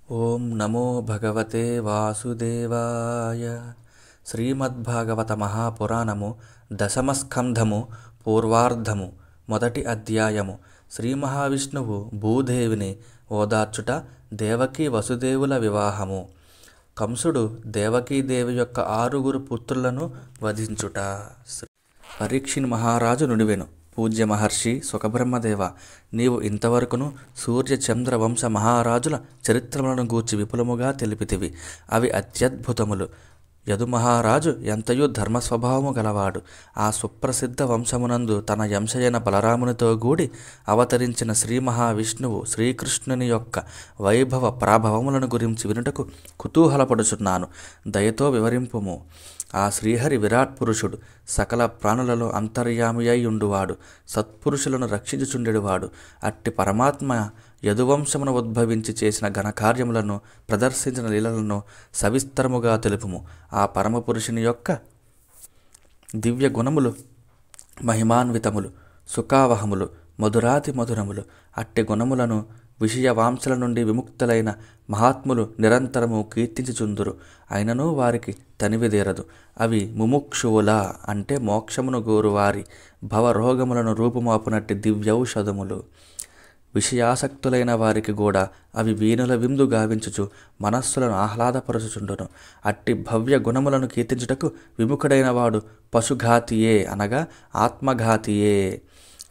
ఓం నమో భగవతే వాసుదేవాయ. శ్రీమద్భాగవత మహాపురాణము దశమస్కంధము పూర్వార్ధము మొదటి అధ్యాయము. శ్రీ మహావిష్ణువు భూదేవిని ఓదార్చుట, దేవకీ వసుదేవుల వివాహము. కంసుడు దేవకీదేవి యొక్క 6 పుత్రులను వధించుట. పరీక్షిన్ మహారాజు నుడివెను. పూజ్య మహర్షి సుఖబ్రహ్మదేవ, నీవు ఇంతవరకును సూర్య చంద్ర వంశ మహారాజుల చరిత్రములను గూర్చి విపులముగా తెలిపితివి. అవి అత్యద్భుతములు. యదు మహారాజు ఎంతయో ధర్మస్వభావము గలవాడు. ఆ సుప్రసిద్ధ వంశమునందు తన యంశయైన బలరామునితో గూడి అవతరించిన శ్రీ మహావిష్ణువు శ్రీకృష్ణుని యొక్క వైభవ ప్రాభవములను గురించి వినుటకు కుతూహలపడుచున్నాను. దయతో వివరింపుము. ఆ శ్రీహరి విరాట్ పురుషుడు, సకల ప్రాణులలో అంతర్యామి అయి ఉండువాడు, సత్పురుషులను రక్షించుచుండెడువాడు. అట్టి పరమాత్మ యదువంశమును ఉద్భవించి చేసిన ఘనకార్యములను, ప్రదర్శించిన లీలలను సవిస్తరముగా తెలుపుము. ఆ పరమపురుషుని యొక్క దివ్య గుణములు మహిమాన్వితములు, సుఖావహములు, మధురాతి మధురములు. అట్టి గుణములను విషయవాంఛల నుండి విముక్తులైన మహాత్ములు నిరంతరము కీర్తించుచుందురు. అయినను వారికి తనివిదేరదు. అవి ముముక్షువుల అంటే మోక్షమును గోరువారి భవరోగములను రూపుమాపునట్టి దివ్యౌషధములు. విషయాసక్తులైన వారికి కూడా అవి వీణుల విందు గావించుచు మనస్సులను ఆహ్లాదపరచుచుండును. అట్టి భవ్య గుణములను కీర్తించుటకు విముఖుడైన వాడు పశుఘాతియే అనగా ఆత్మఘాతియే.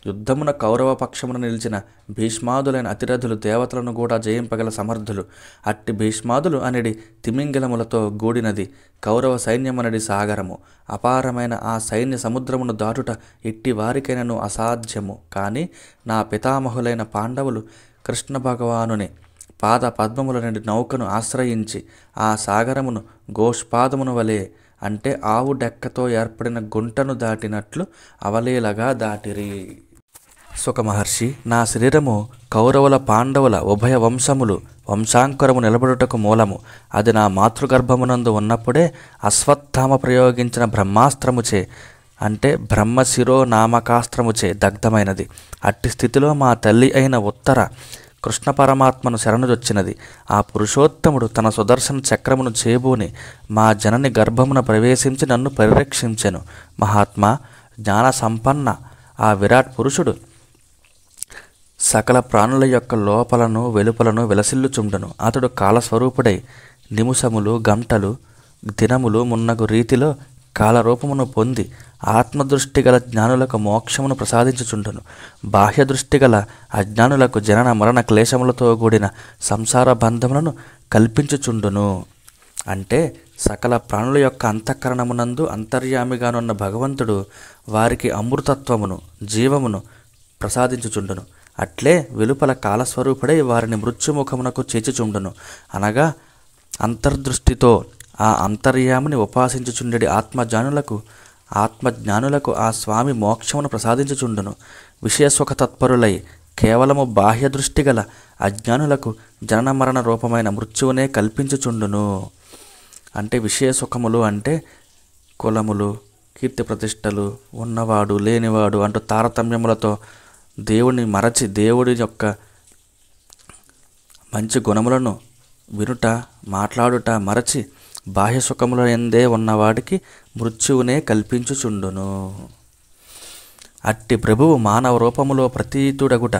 యుద్ధమున కౌరవ పక్షమున నిలిచిన భీష్మాదులైన అతిరథులు దేవతలను కూడా జయింపగల సమర్థులు. అట్టి భీష్మాదులు అనేది తిమింగలములతో గూడినది కౌరవ సైన్యమనడి సాగరము. అపారమైన ఆ సైన్య సముద్రమును దాటుట ఎట్టి వారికైనను అసాధ్యము. కానీ నా పితామహులైన పాండవులు కృష్ణ భగవానుని పాద పద్మముల నుండి నౌకను ఆశ్రయించి ఆ సాగరమును గోష్పాదమును వలె అంటే ఆవు డెక్కతో ఏర్పడిన గుంటను దాటినట్లు అవలీలగా దాటిరి. సుఖమహర్షి, నా శరీరము కౌరవుల పాండవుల ఉభయ వంశములు వంశాంకురము నిలబడుటకు మూలము. అది నా మాతృగర్భమునందు ఉన్నప్పుడే అశ్వత్థామ ప్రయోగించిన బ్రహ్మాస్త్రముచే అంటే బ్రహ్మశిరో నామకాస్త్రముచే దగ్ధమైనది. అట్టి స్థితిలో మా తల్లి అయిన ఉత్తర కృష్ణ పరమాత్మను శరణుజొచ్చినది. ఆ పురుషోత్తముడు తన సుదర్శన చక్రమును చేబూని మా జనని గర్భమున ప్రవేశించి నన్ను పరిరక్షించెను. మహాత్మా, జ్ఞాన సంపన్న ఆ విరాట్ పురుషుడు సకల ప్రాణుల యొక్క లోపలను వెలుపలను విలసిల్లుచుండును. అతడు కాలస్వరూపుడై నిమిషములు, గంటలు, దినములు మున్నగు రీతిలో కాలరూపమును పొంది ఆత్మదృష్టి గల జ్ఞానులకు మోక్షమును ప్రసాదించుచుండును. బాహ్య దృష్టి గల అజ్ఞానులకు జనన మరణ క్లేశములతో కూడిన సంసార బంధములను కల్పించుచుండును. అంటే సకల ప్రాణుల యొక్క అంతఃకరణమునందు అంతర్యామిగానున్న భగవంతుడు వారికి అమృతత్వమును, జీవమును ప్రసాదించుచుండును. అట్లే వెలుపల కాలస్వరూపుడై వారిని మృత్యుముఖమునకు చేర్చుచుండును. అనగా అంతర్దృష్టితో ఆ అంతర్యామిని ఉపాసించుచుండెడి ఆత్మజ్ఞానులకు ఆ స్వామి మోక్షమును ప్రసాదించుచుండును. విషయసుఖ తత్పరులై కేవలము బాహ్య దృష్టి గల అజ్ఞానులకు జనన మరణ రూపమైన మృత్యువునే కల్పించుచుండును. అంటే విషయసుఖములు అంటే కులములు, కీర్తి ప్రతిష్టలు, ఉన్నవాడు లేనివాడు అంటూ తారతమ్యములతో దేవుడిని మరచి దేవుడి యొక్క మంచి గుణములను వినుట, మాట్లాడుట మరచి బాహ్య సుఖముల ఎందే ఉన్నవాడికి మృత్యువునే కల్పించుచుండును. అట్టి ప్రభువు మానవ రూపములో ప్రతీతుడగుట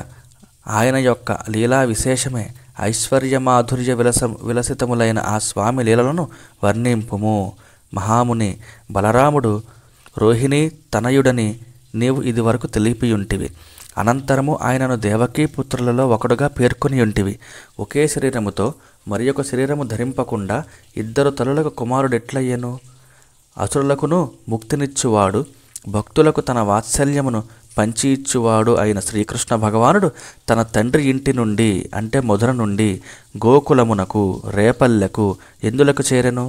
ఆయన యొక్క లీలా విశేషమే. ఐశ్వర్యమాధుర్య విలసితములైన ఆ స్వామి లీలలను వర్ణింపుము. మహాముని బలరాముడు రోహిణి తనయుడని నీవు ఇదివరకు తెలిపియుంటివి. అనంతరము ఆయనను దేవకీ పుత్రులలో ఒకడుగా పేర్కొనియుంటివి. ఒకే శరీరముతో మరి ఒక శరీరము ధరింపకుండా 2 తల్లులకు కుమారుడెట్లయ్యను? అసురులకును ముక్తినిచ్చువాడు, భక్తులకు తన వాత్సల్యమును పంచి ఇచ్చువాడు అయిన శ్రీకృష్ణ భగవానుడు తన తండ్రి ఇంటి నుండి అంటే మధుర నుండి గోకులమునకు రేపల్లెకు ఎందులకు చేరెను?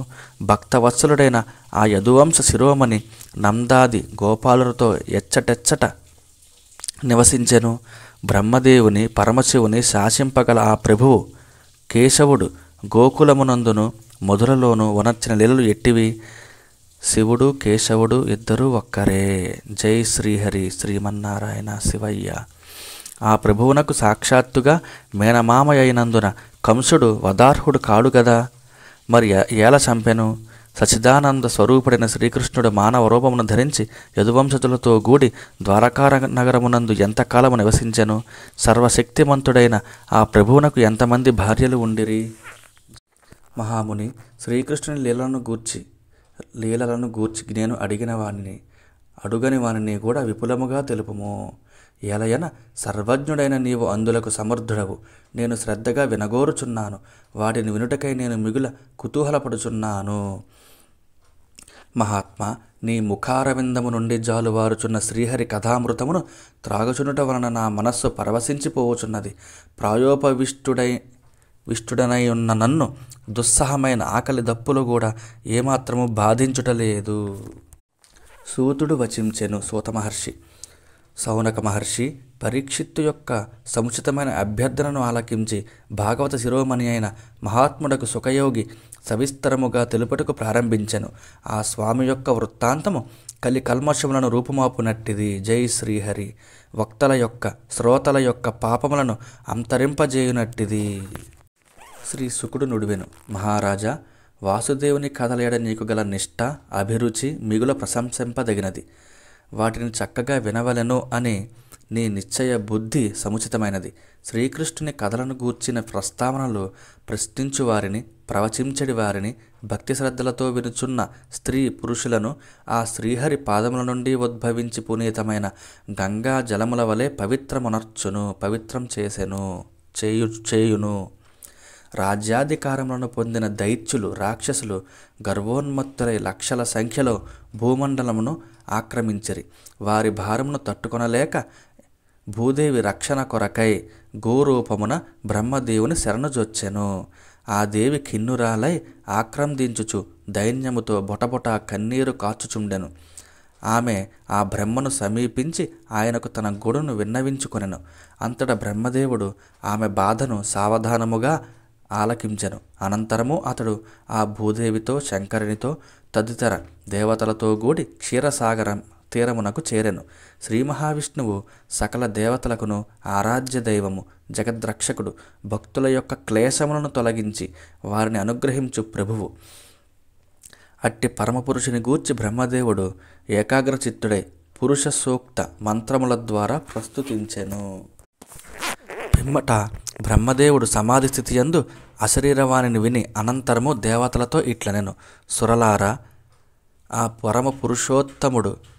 భక్తవత్సలుడైన ఆ యదువంశ శిరోమణి నందాది గోపాలులతో ఎచ్చటెచ్చట నివసించెను. బ్రహ్మదేవుని పరమశివుని శాసింపగల ఆ ప్రభువు కేశవుడు గోకులమునందును మధురలోను వనర్చిన లీలలు ఎట్టివి? శివుడు కేశవుడు ఇద్దరూ ఒక్కరే. జై శ్రీహరి శ్రీమన్నారాయణ శివయ్య. ఆ ప్రభువునకు సాక్షాత్తుగా మేనమామ అయినందున కంసుడు వదార్హుడు కాడు గదా. మరి ఎలా చంపెను? సచిదానంద స్వరూపుడైన శ్రీకృష్ణుడు మానవ రూపమును ధరించి యదువంశతులతో గూడి ద్వారకా నగరమునందు ఎంతకాలము నివసించెను? సర్వశక్తిమంతుడైన ఆ ప్రభువునకు ఎంతమంది భార్యలు ఉండిరి? మహాముని, శ్రీకృష్ణుని లీలలను గూర్చి నేను అడుగని వానిని కూడా విపులముగా తెలుపుము. ఎలయన సర్వజ్ఞుడైన నీవు అందులకు సమర్థుడవు. నేను శ్రద్ధగా వినగోరుచున్నాను. వాటిని వినుటకై నేను మిగుల కుతూహలపడుచున్నాను. మహాత్మా, నీ ముఖారవిందము నుండి జాలువారుచున్న శ్రీహరి కథామృతమును త్రాగుచునుట వలన నా మనస్సు పరవశించిపోవచున్నది. విష్టుడనై ఉన్న నన్ను దుస్సహమైన ఆకలి దప్పులు కూడా ఏమాత్రము బాధించుటలేదు. సూతుడు వచించెను. సూత మహర్షి, సౌనక మహర్షి పరీక్షిత్తు యొక్క సముచితమైన అభ్యర్థనను ఆలకించి భాగవత శిరోమణి అయిన మహాత్ముడకు సుఖయోగి సవిస్తరముగా తెలుపుటకు ప్రారంభించెను. ఆ స్వామి యొక్క వృత్తాంతము కలి కల్మషములను రూపుమాపునట్టిది. జై శ్రీహరి. వక్తల యొక్క శ్రోతల యొక్క పాపములను అంతరింపజేయునట్టిది. శ్రీ శుకుడు నుడివెను. మహారాజా, వాసుదేవుని కథలేడ నీకు గల నిష్ఠ, అభిరుచి మిగుల ప్రశంసింపదగినది. వాటిని చక్కగా వినవలెను అని నీ నిశ్చయ బుద్ధి సముచితమైనది. శ్రీకృష్ణుని కథలను గూర్చిన ప్రస్తావనలు ప్రశ్నించు వారిని, ప్రవచించడి వారిని, భక్తి శ్రద్ధలతో వినుచున్న స్త్రీ పురుషులను ఆ శ్రీహరి పాదముల నుండి ఉద్భవించి పునీతమైన గంగా జలముల వలె పవిత్రం చేయును. రాజ్యాధికారములను పొందిన దైత్యులు, రాక్షసులు గర్వోన్మత్తులై లక్షల సంఖ్యలో భూమండలమును ఆక్రమించిరి. వారి భారమును తట్టుకొనలేక భూదేవి రక్షణ కొరకై గోరూపమున బ్రహ్మదేవుని శరణుజొచ్చెను. ఆ దేవి కిన్నురాలై ఆక్రందించుచు దైన్యముతో బొటబొట కన్నీరు కాచుచుండెను. ఆమె ఆ బ్రహ్మను సమీపించి ఆయనకు తన గొడును విన్నవించుకొనెను. అంతటా బ్రహ్మదేవుడు ఆమె బాధను సావధానముగా ఆలకించెను. అనంతరము అతడు ఆ భూదేవితో, శంకరునితో, తదితర దేవతలతో కూడి క్షీరసాగరం తీరమునకు చేరెను. శ్రీ మహావిష్ణువు సకల దేవతలకును ఆరాధ్య దైవము, జగద్రక్షకుడు, భక్తుల యొక్క క్లేశములను తొలగించి వారిని అనుగ్రహించు ప్రభువు. అట్టి పరమపురుషుని గూర్చి బ్రహ్మదేవుడు ఏకాగ్రచిత్తుడై పురుష సూక్త మంత్రముల ద్వారా ప్రస్తుతించెను. పిమ్మట బ్రహ్మదేవుడు సమాధి స్థితి యందు అశరీరవాణిని విని అనంతరము దేవతలతో ఇట్లనెను. సురలారా, ఆ పరమ పురుషోత్తముడు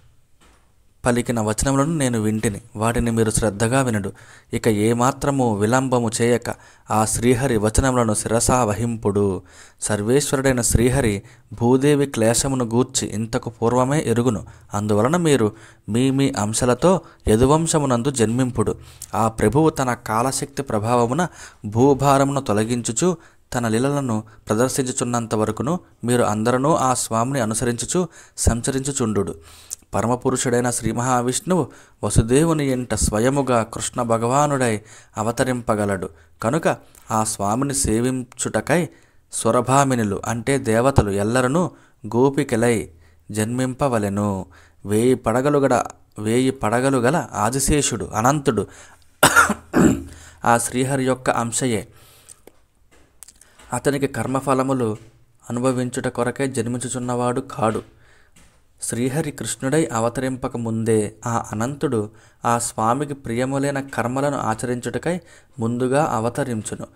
పలికిన వచనములను నేను వింటిని. వాటిని మీరు శ్రద్ధగా వినుడు. ఇక ఏమాత్రము విలంబము చేయక ఆ శ్రీహరి వచనములను శిరసా వహింపుడు. సర్వేశ్వరుడైన శ్రీహరి భూదేవి క్లేశమును గూర్చి ఇంతకు పూర్వమే ఎరుగును. అందువలన మీరు మీ అంశలతో యదువంశమునందు జన్మింపుడు. ఆ ప్రభువు తన కాలశక్తి ప్రభావమున భూభారమును తొలగించుచు తన లీలలను ప్రదర్శించుచున్నంత వరకును మీరు అందరూ ఆ స్వామిని అనుసరించుచు సంచరించుచుండు. పరమపురుషుడైన శ్రీ మహావిష్ణువు వసుదేవుని ఎంట స్వయముగా కృష్ణ భగవానుడై అవతరింపగలడు. కనుక ఆ స్వామిని సేవించుటకై సురభామినులు అంటే దేవతలు ఎల్లరూ గోపికలై జన్మింపవలెను. 1000 పడగలు గల ఆదిశేషుడు అనంతుడు ఆ శ్రీహరి యొక్క అంశయే. అతనికి కర్మఫలములు అనుభవించుట కొరకై జన్మించుచున్నవాడు కాడు. శ్రీహరి కృష్ణుడై అవతరింపక ముందే ఆ అనంతుడు ఆ స్వామికి ప్రియములైన కర్మలను ఆచరించుటకై ముందుగా అవతరించును.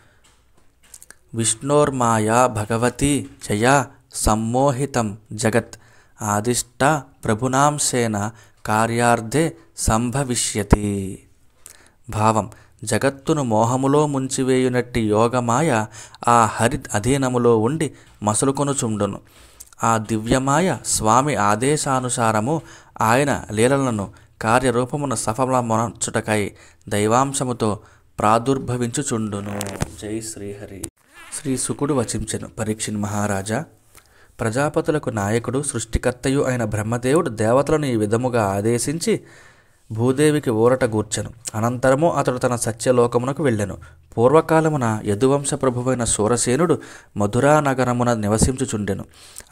విష్ణోర్మాయా భగవతి జయా సమ్మోహితం జగత్ ఆదిష్ట ప్రభునాంశేన కార్యార్థే సంభవిష్యతి. భావం: జగత్తును మోహములో ముంచివేయునట్టి యోగమాయ ఆ హరి అధీనములో ఉండి మసులుకొనుచుండును. ఆ దివ్యమాయ స్వామి ఆదేశానుసారము ఆయన లీలలను కార్యరూపమున సఫలమొనర్చుటకై దైవాంశముతో ప్రాదుర్భవించుచుండును. జై శ్రీహరి. శ్రీ శుకుడు వచించెను. పరీక్షిన్ మహారాజా, ప్రజాపతులకు నాయకుడు సృష్టికర్తయు అయిన బ్రహ్మదేవుడు దేవతలను ఈ విధముగా ఆదేశించి భూదేవికి ఊరట గూర్చెను. అనంతరము అతడు తన సత్యలోకమునకు వెళ్ళెను. పూర్వకాలమున యదువంశ ప్రభువైన శూరసేనుడు మధురా నగరమున నివసించుచుండెను.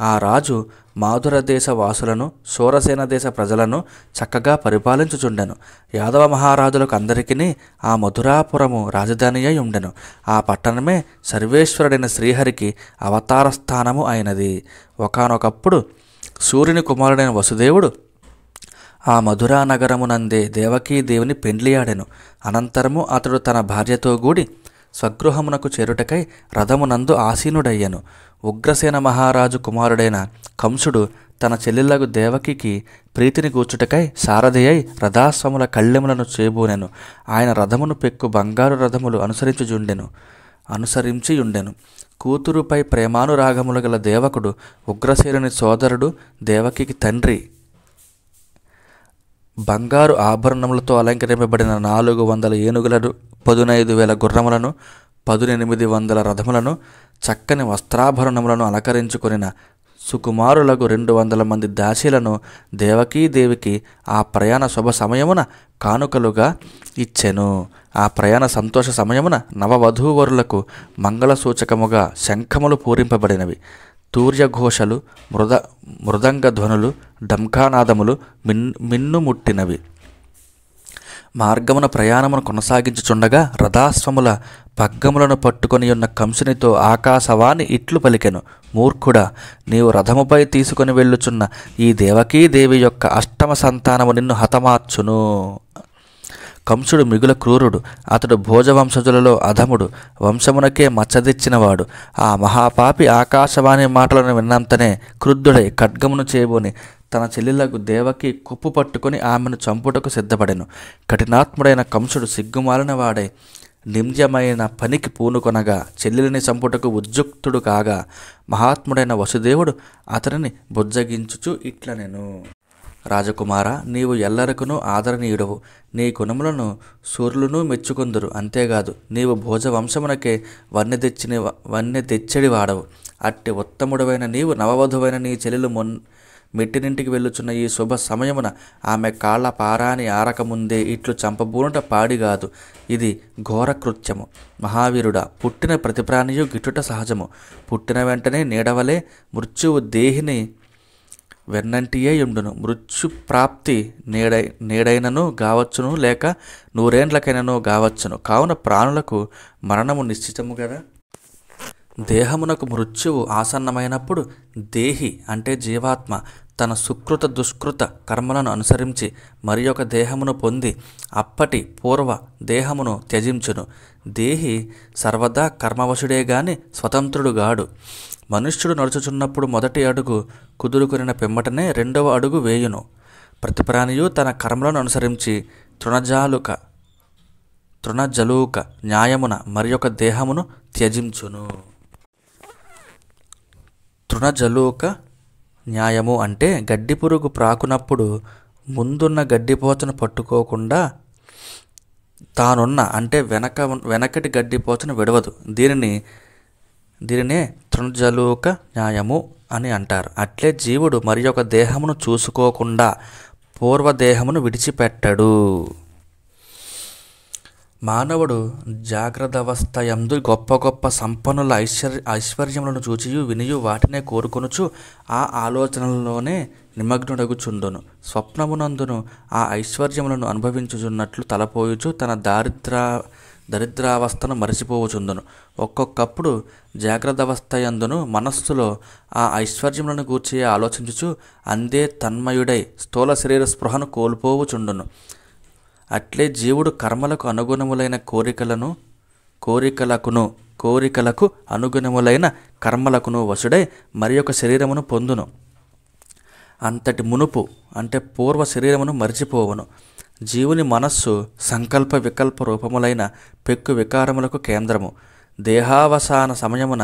ఆ రాజు మాధుర దేశ వాసులను, శూరసేన దేశ ప్రజలను చక్కగా పరిపాలించుచుండెను. యాదవ మహారాజులకు అందరికీ ఆ మధురాపురము రాజధాని అయి ఉండెను. ఆ పట్టణమే సర్వేశ్వరుడైన శ్రీహరికి అవతార స్థానము అయినది. ఒకానొకప్పుడు సూర్యుని కుమారుడైన వసుదేవుడు ఆ మధురా నగరమునందే దేవకీదేవిని పెండ్లియాడెను. అనంతరము అతడు తన భార్యతో కూడి స్వగృహమునకు చేరుటకై రథమునందు ఆసీనుడయ్యను. ఉగ్రసేన మహారాజు కుమారుడైన కంసుడు తన చెల్లెళ్లకు దేవకికి ప్రీతిని కూర్చుటకై సారథి అయి రథాశ్వముల కళ్ళెములను చేబూనెను. ఆయన రథమును పెక్కు బంగారు రథములు అనుసరించియుండెను. కూతురుపై ప్రేమానురాగములు గల దేవకుడు ఉగ్రసేనుని సోదరుడు, దేవకికి తండ్రి, బంగారు ఆభరణములతో అలంకరింపబడిన 400 ఏనుగులను, 15,000 గుర్రములను, 1800 రథములను, చక్కని వస్త్రాభరణములను అలంకరించుకొనిన సుకుమారులకు 200 మంది దాసీలను దేవకీదేవికి ఆ ప్రయాణ శుభ సమయమున కానుకలుగా ఇచ్చెను. ఆ ప్రయాణ సంతోష సమయమున నవవధూవరులకు మంగళసూచకముగా శంఖములు పూరింపబడినవి. తూర్యఘోషలు, మృదంగ ధ్వనులు, డంకానాదములు మిన్నుముట్టినవి. మార్గమున ప్రయాణమును కొనసాగించుచుండగా రథాశ్వముల పగ్గములను పట్టుకొని ఉన్న కంసునితో ఆకాశవాణి ఇట్లు పలికెను. మూర్ఖుడా, నీవు రథముపై తీసుకొని వెళ్ళుచున్న ఈ దేవకీదేవి యొక్క అష్టమ సంతానము నిన్ను హతమార్చును. కంసుడు మిగుల క్రూరుడు. అతడు భోజవంశజులలో అధముడు, వంశమునకే మచ్చదెచ్చినవాడు. ఆ మహాపాపి ఆకాశవాణి మాటలను విన్నంతనే క్రుద్ధుడై ఖడ్గమును చేబూని తన చెల్లెలకు దేవకి కుప్పు పట్టుకొని ఆమెను చంపుటకు సిద్ధపడెను. కఠినాత్ముడైన కంసుడు సిగ్గుమాలిన వాడై నింద్యమైన పనికి పూనుకొనగా చెల్లెలిని చంపుటకు ఉద్యుక్తుడు కాగా మహాత్ముడైన వసుదేవుడు అతనిని బుజ్జగించుచు ఇట్లనెను. రాజకుమార, నీవు ఎల్లరకును ఆదరణీయుడవు. నీ గుణములను సూర్యులను మెచ్చుకొందురు. అంతేకాదు, నీవు భోజవంశమునకే వన్నె తెచ్చడి వాడవు. అట్టి ఉత్తముడవైన నీవు నవవధువైన నీ చెల్లెలు మెట్టినింటికి వెళ్ళుచున్న ఈ శుభ సమయమున ఆమె కాళ్ల పారాని ఆరకముందే ఇట్లు చంపబూనుట పాడిగాదు. ఇది ఘోర కృత్యము. మహావీరుడా, పుట్టిన ప్రతి ప్రాణియు గిట్టుట సహజము. పుట్టిన వెంటనే నీడవలే మృత్యువు దేహిని వెన్నంటియే ఉండును. మృత్యు ప్రాప్తి నేడైనను గావచ్చును, లేక 100 ఏండ్లకైనను గావచ్చును. కావున ప్రాణులకు మరణము నిశ్చితము కదా. దేహమునకు మృత్యువు ఆసన్నమైనప్పుడు దేహి అంటే జీవాత్మ తన సుకృత దుష్కృత కర్మలను అనుసరించి మరి ఒక దేహమును పొంది అప్పటి పూర్వ దేహమును త్యజించును. దేహి సర్వదా కర్మవశుడే గాని స్వతంత్రుడు గాడు. మనుష్యుడు నడుచుచున్నప్పుడు మొదటి అడుగు కుదురుకొనిన పిమ్మటనే 2వ అడుగు వేయును. ప్రతి ప్రాణియు తన కర్మలను అనుసరించి తృణజలూక న్యాయమున మరి ఒక దేహమును త్యజించును. తృణజలూక న్యాయము అంటే గడ్డి పురుగు ప్రాకునప్పుడు ముందున్న గడ్డిపోచను పట్టుకోకుండా తానున్న అంటే వెనకటి గడ్డిపోచను విడవదు. దీనినే తృణజలూక న్యాయము అని అంటారు. అట్లే జీవుడు మరి ఒక దేహమును చూసుకోకుండా పూర్వదేహమును విడిచిపెట్టడు. మానవుడు జాగ్రత్తవస్థయందు గొప్ప గొప్ప సంపన్నుల ఐశ్వర్యములను చూచియు వినియు వాటినే కోరుకొనుచు ఆ ఆలోచనలలోనే నిమగ్నుడగుచుండును. స్వప్నమునందును ఆ ఐశ్వర్యములను అనుభవించుచున్నట్లు తలపోయుచు తన దరిద్రావస్థను మరచిపోవచుందును. ఒక్కొక్కప్పుడు జాగ్రత్తవస్థయందును మనస్సులో ఆ ఐశ్వర్యములను గూర్చి ఆలోచించుచు అందే తన్మయుడై స్థూల శరీర స్పృహను కోల్పోవుచుండును. అట్లే జీవుడు కర్మలకు అనుగుణములైన కోరికలకు అనుగుణములైన కర్మలకును వశుడై మరి ఒక శరీరమును పొందును. అంతటి మునుపు అంటే పూర్వ శరీరమును మరిచిపోవును. జీవుని మనస్సు సంకల్ప వికల్ప రూపములైన పెక్కు వికారములకు కేంద్రము. దేహావసాన సమయమున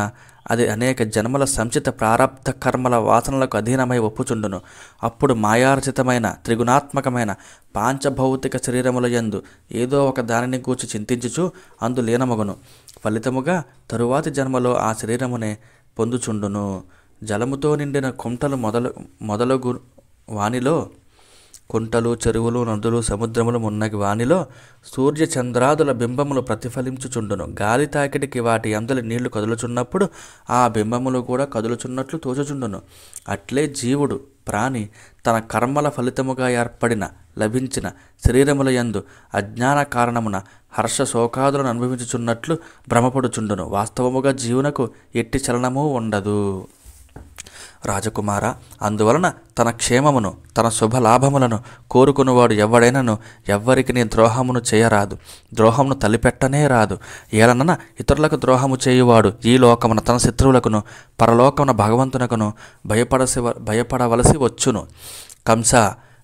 అది అనేక జన్మల సంచిత ప్రారబ్ధ కర్మల వాసనలకు అధీనమై ఒప్పుచుండును. అప్పుడు మాయార్జితమైన త్రిగుణాత్మకమైన పాంచభౌతిక శరీరముల యందు ఏదో ఒక దానిని గూర్చి చింతించుచు అందు లీనమగును. ఫలితముగా తరువాతి జన్మలో ఆ శరీరమునే పొందుచుండును. జలముతో నిండిన కుంటలు మొదలగు వానిలో కుంటలు, చెరువులు, నదులు, సముద్రములు మున్నగి వానిలో సూర్య చంద్రాదుల బింబములు ప్రతిఫలించుచుండును. గాలి తాకిడికి వాటి అందలి నీళ్లు కదులుచున్నప్పుడు ఆ బింబములు కూడా కదులుచున్నట్లు తోచుచుండును. అట్లే జీవుడు, ప్రాణి తన కర్మల ఫలితముగా ఏర్పడిన లభించిన శరీరముల యందు అజ్ఞాన కారణమున హర్ష శోకాదులను అనుభవించుచున్నట్లు భ్రమపడుచుండును. వాస్తవముగా జీవునకు ఎట్టి చలనము ఉండదు. రాజకుమార, అందువలన తన క్షేమమును, తన శుభలాభములను కోరుకునేవాడు ఎవడైనను ఎవ్వరికి నీ ద్రోహమును చేయరాదు, ద్రోహమును తలిపెట్టనే రాదు. ఏలనన ఇతరులకు ద్రోహము చేయువాడు ఈ లోకమున తన శత్రువులకును పరలోకమున భగవంతునకును భయపడవలసి వచ్చును. కంస,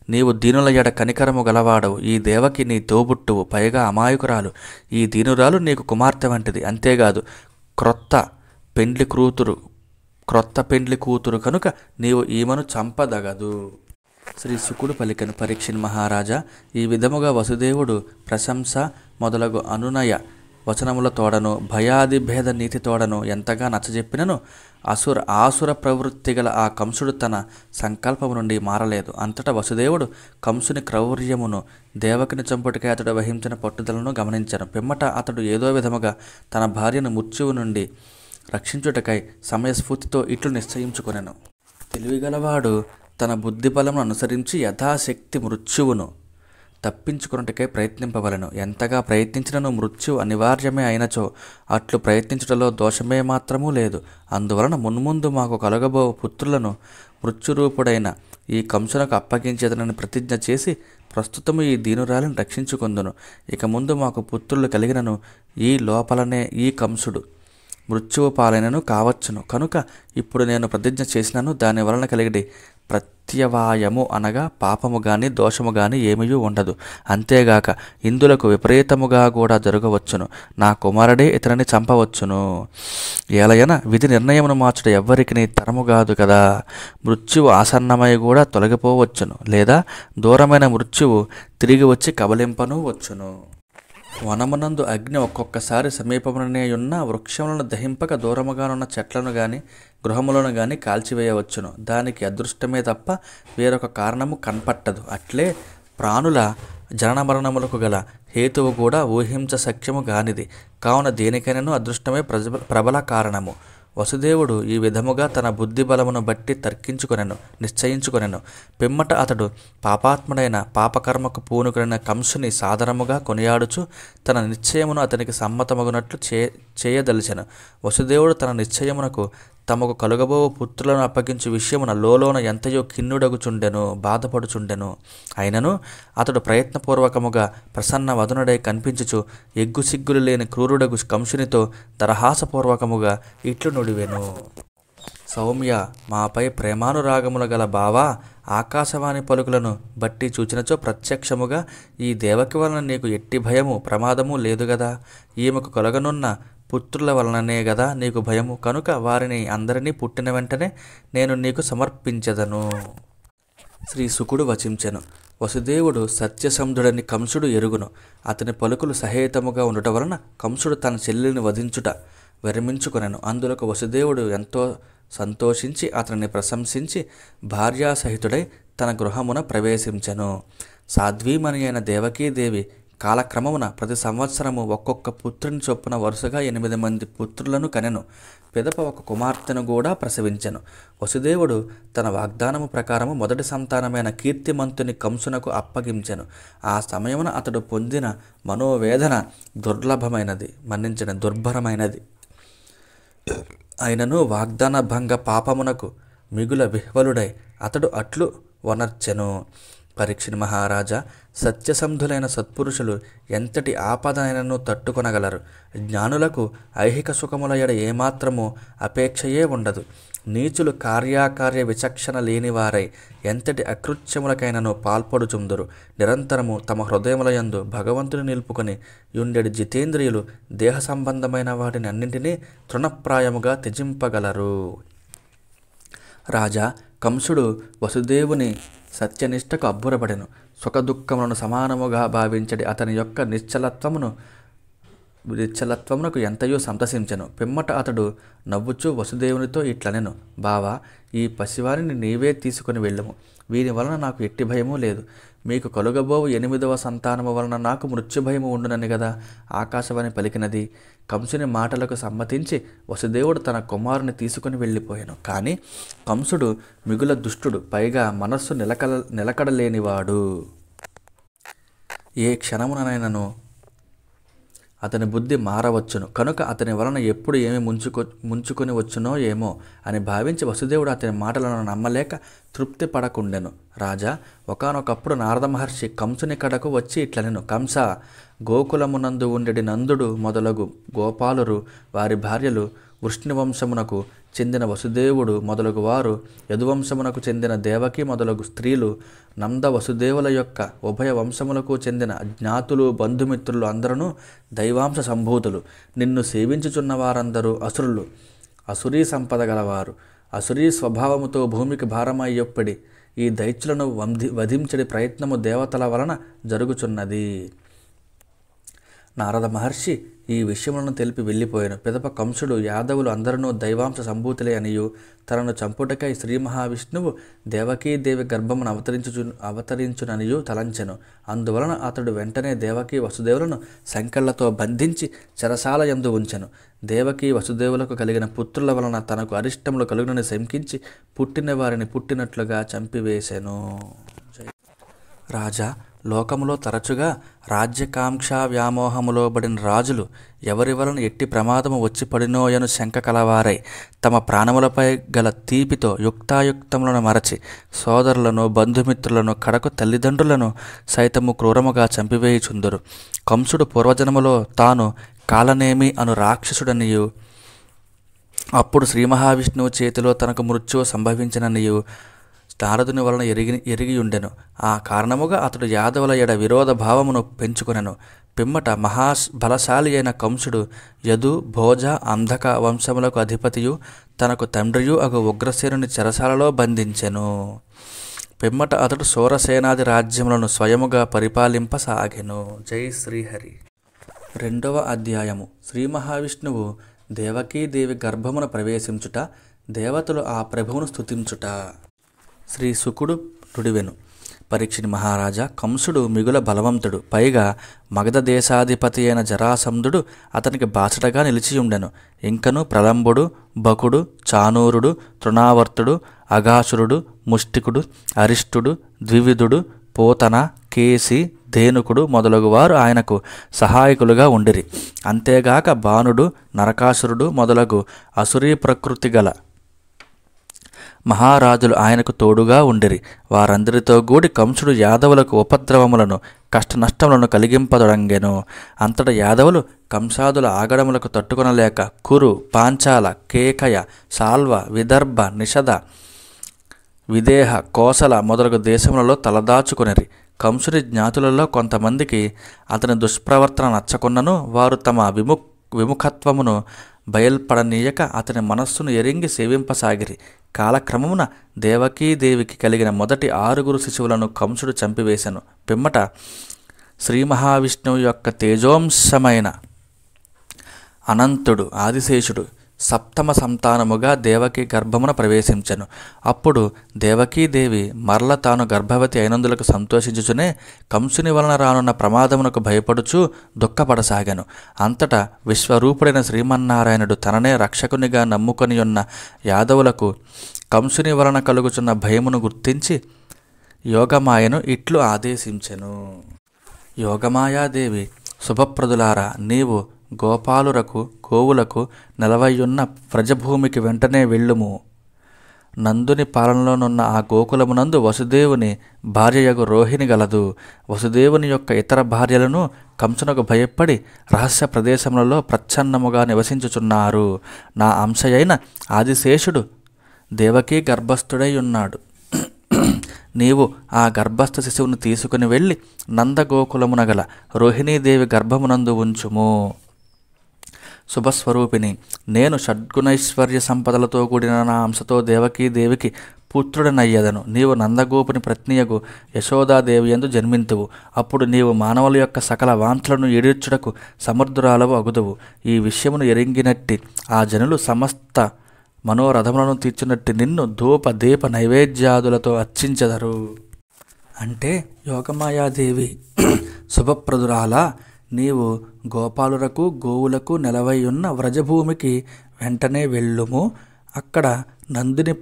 నీవు దీనుల ఎడ కనికరము గలవాడవు. ఈ దేవకి నీ తోబుట్టువు, పైగా అమాయకురాలు. ఈ దీనురాలు నీకు కుమార్తె వంటిది. అంతేకాదు, క్రొత్త పెండ్లి కూతురు కనుక నీవు ఈమెను చంపదగదు. శ్రీ శుకుడు పలికెను. పరీక్షిన్ మహారాజా, ఈ విధముగా వసుదేవుడు ప్రశంస మొదలగు అనునయ వచనముల తోడను భయాదిభేద నీతి తోడను ఎంతగా నచ్చజెప్పినను ఆసుర ప్రవృత్తి గల ఆ కంసుడు తన సంకల్పము నుండి మారలేదు. అంతటా వసుదేవుడు కంసుని క్రౌర్యమును, దేవకిని చంపుటకై అతడు వహించిన పట్టుదలను గమనించాను. పిమ్మట అతడు ఏదో విధముగా తన భార్యను మృత్యువు నుండి రక్షించుటకై సమయస్ఫూర్తితో ఇట్లు నిశ్చయించుకొనెను. తెలివిగలవాడు తన బుద్ధిబలమును అనుసరించి యథాశక్తి మృత్యువును తప్పించుకున్నట్టుకై ప్రయత్నింపవలను. ఎంతగా ప్రయత్నించినను మృత్యు అనివార్యమే అయినచో అట్లు ప్రయత్నించుటలో దోషమే మాత్రమూ లేదు. అందువలన మున్ముందు మాకు కలగబో పుత్రులను మృత్యురూపుడైన ఈ కంసునకు అప్పగించేదనని ప్రతిజ్ఞ చేసి ప్రస్తుతము ఈ దీనురాలిని రక్షించుకొందును. ఇక ముందు మాకు పుత్రులు కలిగినను ఈ లోపలనే ఈ కంసుడు మృత్యువు పాలైనను కావచ్చును. కనుక ఇప్పుడు నేను ప్రతిజ్ఞ చేసినను దాని వలన కలిగిడి ప్రత్యవాయము అనగా పాపము గాని దోషము గాని ఏమీ ఉండదు. అంతేగాక ఇందులకు విపరీతముగా కూడా జరగవచ్చును. నా కుమారుడే ఇతనిని చంపవచ్చును. ఏలయన విధి నిర్ణయమును మార్చుట ఎవ్వరికి తరము కాదు కదా. మృత్యువు ఆసన్నమై కూడా తొలగిపోవచ్చును, లేదా దూరమైన మృత్యువు తిరిగి వచ్చి కబలింపను వచ్చును. వనమునందు అగ్ని ఒక్కొక్కసారి సమీపముననే ఉన్న వృక్షములను దహింపక దూరముగానున్న చెట్లను గాని గృహములను గాని కాల్చివేయవచ్చును. దానికి అదృష్టమే తప్ప వేరొక కారణము కనపట్టదు. అట్లే ప్రాణుల జనన మరణములకు గల హేతువు కూడా ఊహించ సఖ్యము గానిది. కావున దేనికైనాను అదృష్టమే ప్రబల కారణము. వసుదేవుడు ఈ విధముగా తన బుద్ధి బలమును బట్టి తర్కించుకొనెను, నిశ్చయించుకొనెను. పిమ్మట అతడు పాపాత్ముడైన పాపకర్మకు పూనుకొనిన కంసుని సాదరముగా కొనియాడుచు తన నిశ్చయమును అతనికి సమ్మతమగునట్లు చేయదలిచెను. వసుదేవుడు తన నిశ్చయమునకు తమకు కలుగబో పుత్రులను అప్పగించు విషయమున లోలోన ఎంతయో ఖిన్నుడగుచుండెను, బాధపడుచుండెను. అయినను అతడు ప్రయత్నపూర్వకముగా ప్రసన్న వదనుడై కనిపించుచు ఎగ్గు సిగ్గులు లేని క్రూరుడగు కంసునితో దరహాసపూర్వకముగా ఇట్లు నుడివెను. సౌమ్య, మాపై ప్రేమానురాగముల గల బావా, ఆకాశవాణి పలుకులను బట్టి చూచినచో ప్రత్యక్షముగా ఈ దేవకి వలన నీకు ఎట్టి భయము ప్రమాదము లేదు గదా. ఈమెకు కలగనున్న పుత్రుల వలననే గదా నీకు భయము. కనుక వారిని అందరినీ పుట్టిన వెంటనే నేను నీకు సమర్పించదను. శ్రీ శుకుడు వచించెను. వసుదేవుడు సత్యసంధుడని కంసుడు ఎరుగును. అతని పలుకులు సహేతముగా ఉండుట వలన కంసుడు తన చెల్లెలిని వధించుట విరమించుకొనెను. అందులకు వసుదేవుడు ఎంతో సంతోషించి అతనిని ప్రశంసించి భార్యాసహితుడై తన గృహమున ప్రవేశించెను. సాధ్వీమణి అయిన దేవకీదేవి కాలక్రమమున ప్రతి సంవత్సరము ఒక్కొక్క పుత్రుని చొప్పున వరుసగా 8 మంది పుత్రులను కనెను. పిదప ఒక కుమార్తెను కూడా ప్రసవించెను. వసుదేవుడు తన వాగ్దానము ప్రకారము మొదటి సంతానమైన కీర్తిమంతుని కంసునకు అప్పగించెను. ఆ సమయమున అతడు పొందిన మనోవేదన దుర్భరమైనది. అయినను వాగ్దాన భంగ పాపమునకు మిగుల విహ్వలుడై అతడు అట్లు వనర్చెను. పరీక్షిన్ మహారాజా, సత్యసంధులైన సత్పురుషులు ఎంతటి ఆపదనైనను తట్టుకొనగలరు. జ్ఞానులకు ఐహిక సుఖముల ఎడ ఏమాత్రము అపేక్షయే ఉండదు. నీచులు కార్యాకార్య విచక్షణ లేనివారై ఎంతటి అకృత్యములకైనను పాల్పడుచుందురు. నిరంతరము తమ హృదయములయందు భగవంతుని నిలుపుకొని యుండెడి జితేంద్రియులు దేహ సంబంధమైన వాటిని అన్నింటినీ తృణప్రాయముగా త్యజింపగలరు. రాజా, కంసుడు వసుదేవుని సత్యనిష్టకు అబ్బురపడెను. సుఖదుఖములను సమానముగా భావించడి అతని యొక్క నిశ్చలత్వమునకు ఎంతయో సంతసించెను. పిమ్మట అతడు నవ్వుచూ వసుదేవునితో ఇట్లనెను. బావా, ఈ పసివారిని నీవే తీసుకుని వెళ్ళము. వీరి వలన నాకు ఎట్టి భయమూ లేదు. మీకు కలుగబోవు 8వ సంతానము వలన నాకు మృత్యుభయము ఉండునని గదా ఆకాశవాణి పలికినది. కంసుని మాటలకు సమ్మతించి వసుదేవుడు తన కుమారుని తీసుకుని వెళ్ళిపోయాను. కానీ కంసుడు మిగుల దుష్టుడు, పైగా మనస్సు నిలకడలేనివాడు. ఏ క్షణముననైనను అతని బుద్ధి మారవచ్చును, కనుక అతని వలన ఎప్పుడు ఏమి ముంచుకొని వచ్చునో ఏమో అని భావించి వసుదేవుడు అతని మాటలను నమ్మలేక తృప్తి పడకుండెను. రాజా, ఒకానొకప్పుడు నారద మహర్షి కంసుని కడకు వచ్చి ఇట్లనెను: కంస, గోకులమునందు ఉండెడి నందుడు మొదలగు గోపాలురు, వారి భార్యలు, వృష్ణివంశమునకు చెందిన వసుదేవుడు మొదలగు వారు, యదువంశమునకు చెందిన దేవకి మొదలగు స్త్రీలు, నంద వసుదేవుల యొక్క ఉభయ వంశములకు చెందిన జ్ఞాతులు, బంధుమిత్రులు అందరూ దైవాంశ సంభూతులు. నిన్ను సేవించుచున్న వారందరూ అసురులు, అసురీ సంపద గలవారు. అసురీ స్వభావముతో భూమికి భారమయ్యొప్పడి ఈ దైత్యులను వధించడి ప్రయత్నము దేవతల వలన జరుగుచున్నది. నారద మహర్షి ఈ విషయములను తెలిపి వెళ్ళిపోయాను. పిదప కంసుడు యాదవులు అందరూ దైవాంశ సంభూతులే అనియు తనను చంపుటకై శ్రీ మహావిష్ణువు దేవకీదేవి గర్భమును అవతరించుననియు తలంచెను. అందువలన అతడు వెంటనే దేవకీ వసుదేవులను సంకెళ్లతో బంధించి చెరసాల యందు ఉంచెను. దేవకీ వసుదేవులకు కలిగిన పుత్రుల వలన తనకు అరిష్టములు కలుగునని శంకించి పుట్టిన వారిని పుట్టినట్లుగా చంపివేశెను. రాజా, లోకములో తరచుగా రాజ్యకాంక్ష వ్యామోహములో బడిన రాజులు ఎవరి వలన ఎట్టి ప్రమాదము వచ్చి పడినోయను శంక కలవారై తమ ప్రాణములపై గల తీపితో యుక్తాయుక్తములను మరచి సోదరులను, బంధుమిత్రులను, కడకు తల్లిదండ్రులను సైతము క్రూరముగా చంపివేయుచుందురు. కంసుడు పూర్వజన్మలో తాను కాలనేమి అను రాక్షసుడనియు అప్పుడు శ్రీ మహావిష్ణువు చేతిలో తనకు మృత్యువు సంభవించిననియు నారదుని వలన ఎరిగియుండెను. ఆ కారణముగా అతడు యాదవుల ఎడ విరోధ భావమును పెంచుకొనెను. పిమ్మట బలశాలి అయిన కంసుడు యదు, భోజ, అంధక వంశములకు అధిపతియు తనకు తండ్రియు అగు ఉగ్రసేనుని చెరసాలలో బంధించెను. పిమ్మట అతడు సోరసేనాది రాజ్యములను స్వయముగా పరిపాలింపసాగెను. జై శ్రీహరి. 2వ అధ్యాయము. శ్రీ మహావిష్ణువు దేవకీదేవి గర్భమున ప్రవేశించుట, దేవతలు ఆ ప్రభువును స్తుతించుట. శ్రీ శుకుడు రుడివెను: పరీక్షిని మహారాజా, కంసుడు మిగుల బలవంతుడు, పైగా మగధ దేశాధిపతి అయిన జరాసంధుడు అతనికి బాసటగా నిలిచియుండెను. ఇంకను ప్రలంబుడు, బకుడు, చానూరుడు, తృణావర్తుడు, అఘాసురుడు, ముష్టికుడు, అరిష్టుడు, ద్వివిధుడు, పోతన, కేసి, ధేనుకుడు మొదలగు వారు ఆయనకు సహాయకులుగా ఉండిరి. అంతేగాక బాణుడు, నరకాసురుడు మొదలగు అసురీ ప్రకృతి గల మహారాజులు ఆయనకు తోడుగా ఉండిరి. వారందరితో కూడి కంసుడు యాదవులకు ఉపద్రవములను, కష్టనష్టములను కలిగింపదొడంగెను. అంతట యాదవులు కంసాదుల ఆగడములకు తట్టుకొనలేక కురు, పాంచాల, కేకయ, సాల్వ, విదర్భ, నిషద, విదేహ, కోసల మొదలగు దేశములలో తలదాచుకొనిరి. కంసుని జ్ఞాతులలో కొంతమందికి అతని దుష్ప్రవర్తన నచ్చకున్నను వారు తమ విముఖత్వమును బయల్పడనీయక అతని మనస్సును ఎరింగి సేవింపసాగిరి. కాలక్రమమున దేవకీదేవికి కలిగిన మొదటి 6 శిశువులను కంసుడు చంపివేశను. పిమ్మట శ్రీ మహావిష్ణువు యొక్క తేజోంశమైన అనంతుడు ఆదిశేషుడు 7వ సంతానముగా దేవకీ గర్భమున ప్రవేశించెను. అప్పుడు దేవకీదేవి మరల తాను గర్భవతి అయినందులకు సంతోషించుచునే కంసుని వలన రానున్న ప్రమాదమునకు భయపడుచూ దుఃఖపడసాగాను. అంతటా విశ్వరూపుడైన శ్రీమన్నారాయణుడు తననే రక్షకునిగా నమ్ముకొనియున్న యాదవులకు కంసుని వలన కలుగుచున్న భయమును గుర్తించి యోగమాయను ఇట్లు ఆదేశించెను: యోగమాయాదేవి, శుభప్రదులారా, నీవు గోపాలురకు, గోవులకు నిలవయ్యున్న వ్రజభూమికి వెంటనే వెళ్ళుము. నందుని పాలనలోనున్న ఆ గోకులమునందు వసుదేవుని భార్యయగు రోహిణి గలదు. వసుదేవుని యొక్క ఇతర భార్యలను కంసునకు భయపడి రహస్య ప్రదేశములలో ప్రచ్ఛన్నముగా నివసించుచున్నారు. నా అంశయైన ఆదిశేషుడు దేవకీ గర్భస్థుడై ఉన్నాడు. నీవు ఆ గర్భస్థ శిశువును తీసుకుని వెళ్ళి నందగోకులమున గల రోహిణీదేవి గర్భమునందు ఉంచుము. శుభస్వరూపిణి, నేను షడ్గుణైశ్వర్య సంపదలతో కూడిన నా అంశతో దేవకీదేవికి పుత్రుడనయ్యదను. నీవు నందగోపుని ప్రత్నియగు యశోదాదేవి యందు జన్మింతువు. అప్పుడు నీవు మానవుల యొక్క సకల వాంఛలను ఈడేర్చుటకు సమర్థురాలవు అగుదువు. ఈ విషయమును ఎరింగినట్టి ఆ జనులు సమస్త మనోరథములను తీర్చునట్టి నిన్ను ధూప దీప నైవేద్యాదులతో అర్చించెదరు అంటే యోగమాయాదేవి శుభప్రదురాల, నీవు గోపాలురకు గోవులకు నెలవై ఉన్న వ్రజభూమికి వెంటనే వెళ్ళుము. అక్కడ నందుని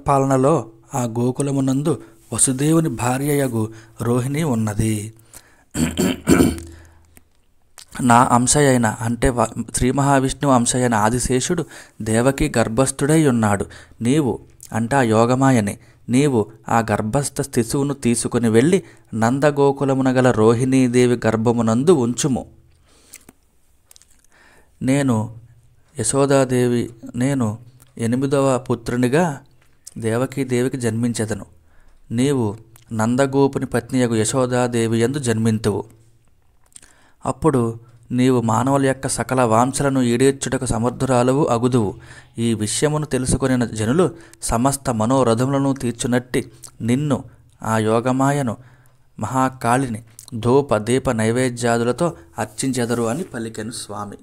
పాలనలో ఆ గోకులమునందు వసుదేవుని భార్యయగు రోహిణి ఉన్నది. నా అంశయైన అంటే శ్రీ మహావిష్ణువు అంశయైన ఆదిశేషుడు దేవకి గర్భస్థుడై ఉన్నాడు. నీవు అంటే ఆ యోగమాయని, నీవు ఆ గర్భస్థ శిశువును తీసుకుని వెళ్ళి నందగోకులమున గల రోహిణీదేవి గర్భమునందు ఉంచుము. నేను నేను 8వ పుత్రునిగా దేవకీదేవికి జన్మించెదను. నీవు నందగోపుని పత్నియగు యశోదాదేవి యందు జన్మింతువు. అప్పుడు నీవు మానవుల యొక్క సకల వాంఛలను ఈడేర్చుటకు సమర్థురాలువు అగుదువు. ఈ విషయమును తెలుసుకొనిన జనులు సమస్త మనోరథములను తీర్చునట్టి నిన్ను, ఆ యోగమాయను, మహాకాళిని ధూప దీప నైవేద్యాదులతో అర్చించెదరు అని పలికెను స్వామి.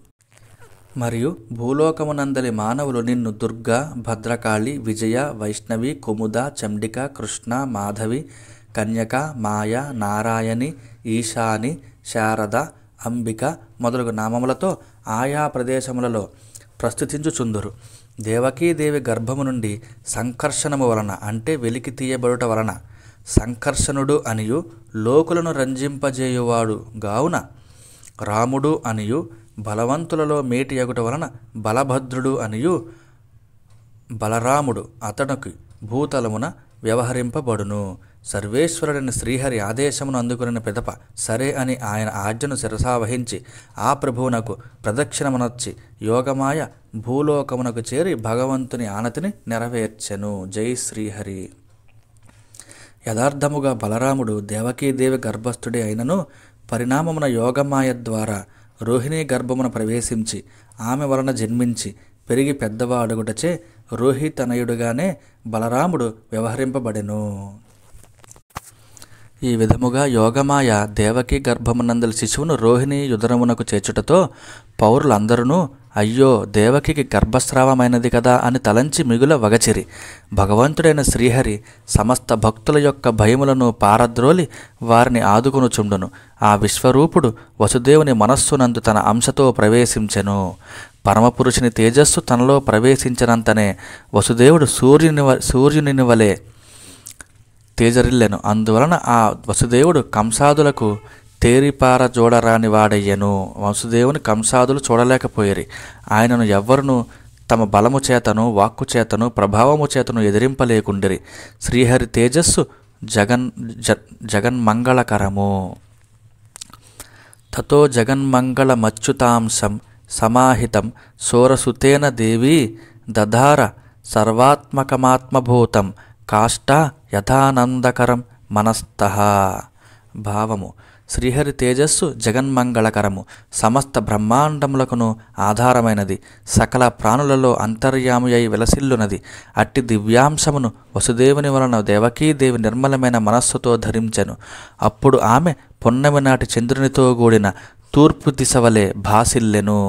మరియు భూలోకమునందలి మానవులు నిన్ను దుర్గా, భద్రకాళి, విజయ, వైష్ణవి, కుముద, చండిక, కృష్ణ, మాధవి, కన్యక, మాయ, నారాయణి, ఈశాని, శారద, అంబిక మొదలగు నామములతో ఆయా ప్రదేశములలో ప్రస్తుతించుచుందురు. దేవకీదేవి గర్భము నుండి సంకర్షణము వలన అంటే వెలికి తీయబడుట వలన సంకర్షణుడు అనియు లోకులను రంజింపజేయువాడు గావున రాముడు అనియు బలవంతులలో మేటి ఎగుట వలన బలభద్రుడు అనియు బలరాముడు అతనికి భూతలమున వ్యవహరింపబడును. సర్వేశ్వరుడని శ్రీహరి ఆదేశమును అందుకుని పిదప సరే అని ఆయన ఆజ్ఞను శిరసావహించి ఆ ప్రభువునకు ప్రదక్షిణమునర్చి యోగమాయ భూలోకమునకు చేరి భగవంతుని ఆనతిని నెరవేర్చెను. జై శ్రీహరి. యథార్థముగా బలరాముడు దేవకీదేవి గర్భస్థుడే అయినను పరిణామమున యోగమాయ ద్వారా రోహిణీ గర్భమున ప్రవేశించి ఆమె వలన జన్మించి పెరిగి పెద్దవాడుగుటచే రోహితనయుడుగానే బలరాముడు వ్యవహరింపబడెను. ఈ విధముగా యోగమాయ దేవకీ గర్భమునందలి శిశువును రోహిణి యుదరమునకు చేర్చుటతో పౌరులందరూ అయ్యో దేవకికి గర్భస్రావమైనది కదా అని తలంచి మిగుల వగచిరి. భగవంతుడైన శ్రీహరి సమస్త భక్తుల యొక్క భయములను పారద్రోలి వారిని ఆదుకొనుచుండును. ఆ విశ్వరూపుడు వసుదేవుని మనస్సునందు తన అంశతో ప్రవేశించెను. పరమపురుషుని తేజస్సు తనలో ప్రవేశించినంతనే వసుదేవుడు సూర్యుని వలె తేజరిల్లెను. అందువలన ఆ వసుదేవుడు కంసాదులకు తేరిపార చూడరాని వాడయ్యను. వసుదేవుని కంసాదులు చూడలేకపోయిరి. ఆయనను ఎవ్వరును తమ బలము చేతను, వాక్కు చేతను, ప్రభావము చేతను ఎదిరింపలేకుండిరి. శ్రీహరి తేజస్సు జగన్మంగళకరము. తతో జగన్మంగళమచ్యుతాంశం సమాహితం సోరసుతేన దేవీ దధార సర్వాత్మకమాత్మభూతం కాష్ట యథానందకరం మనస్తః. భావము: శ్రీహరి తేజస్సు జగన్మంగళకరము, సమస్త బ్రహ్మాండములకును ఆధారమైనది, సకల ప్రాణులలో అంతర్యామి అయి విలసిల్లునది. అట్టి దివ్యాంశమును వసుదేవుని వలన దేవకీదేవి నిర్మలమైన మనస్సుతో ధరించెను. అప్పుడు ఆమె పున్నమి నాటి చంద్రునితో కూడిన తూర్పు దిశ వలె భాసిల్లెను.